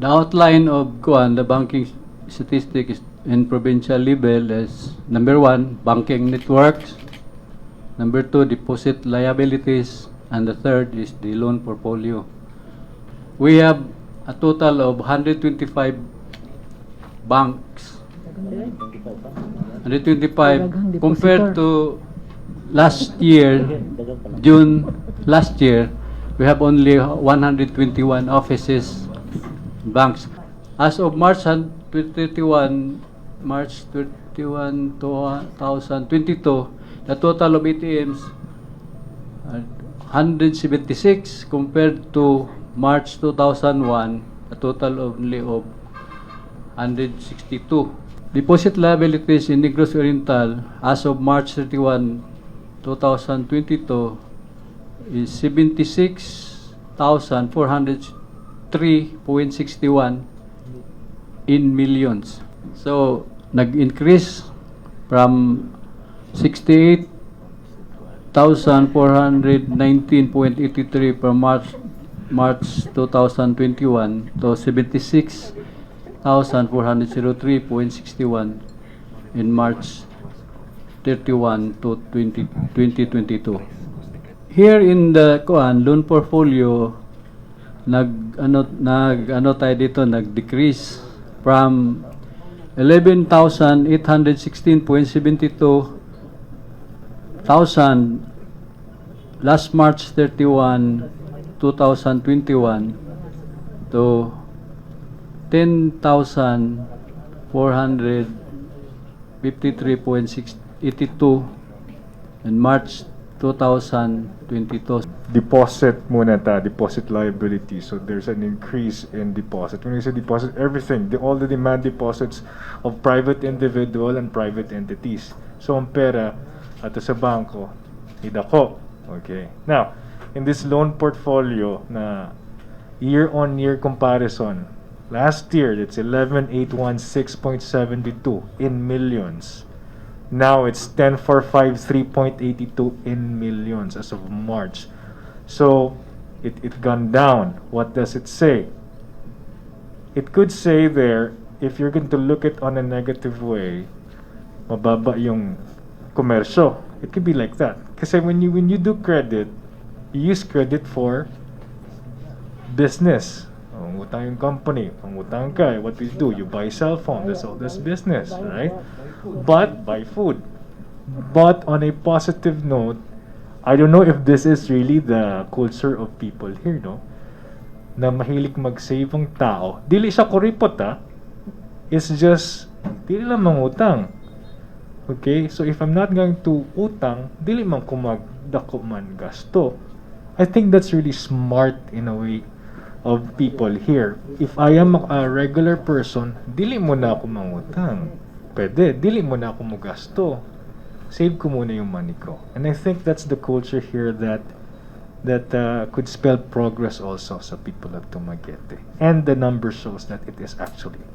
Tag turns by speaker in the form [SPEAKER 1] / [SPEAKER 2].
[SPEAKER 1] The outline of Kuan, the banking statistic is in provincial level is number 1, banking networks, number 2, deposit liabilities, and the third is the loan portfolio. We have a total of 125 banks. 125 compared to last year, June last year, we have only 121 offices, banks. As of March 31, 2022, the total of ATMs are 176 compared to March 2001, a total only of 162. Deposit liabilities in Negros Oriental as of March 31, 2022 is 76,403.61 in millions. So, nag-increase from 68,419.83 per March 2021 to 76,403.61 in March 31 to 2022. Here in the loan portfolio, nag-decrease from 11,816.72 thousand last March 31, 2021 to 10,453.82 in March 2022.
[SPEAKER 2] Deposit muna deposit liability. So there's an increase in deposit. When we say deposit, everything, all the demand deposits of private individual and private entities. So ang pera ato sa bangko, idako. Okay. Now, in this loan portfolio na year-on-year comparison, last year it's 11,816.72 in millions. Now it's 10,453.82 in millions as of March. So it gone down. What does it say? It could say there, if you're going to look at on a negative way, mababa yung komersyo. It could be like that. Kasi when you do credit, you use credit for business. Pangutang yung company, pangutang ka, what do? You buy cell phone, that's all this business, right? But buy food. But on a positive note, I don't know if this is really the culture of people here, no? Na mahilig mag-save ang tao. Dili siya kuripot, It's just, dili lang mangutang. Okay? So if I'm not going to utang, dili man ko magdako man gasto. I think that's really smart in a way of people here. If I am a regular person, dili mo na ako mangutang. Pwede, dili mo na ako magasto. Save ko muna yung money ko. And I think that's the culture here that could spell progress also sa people of Dumaguete. And the number shows that it is actually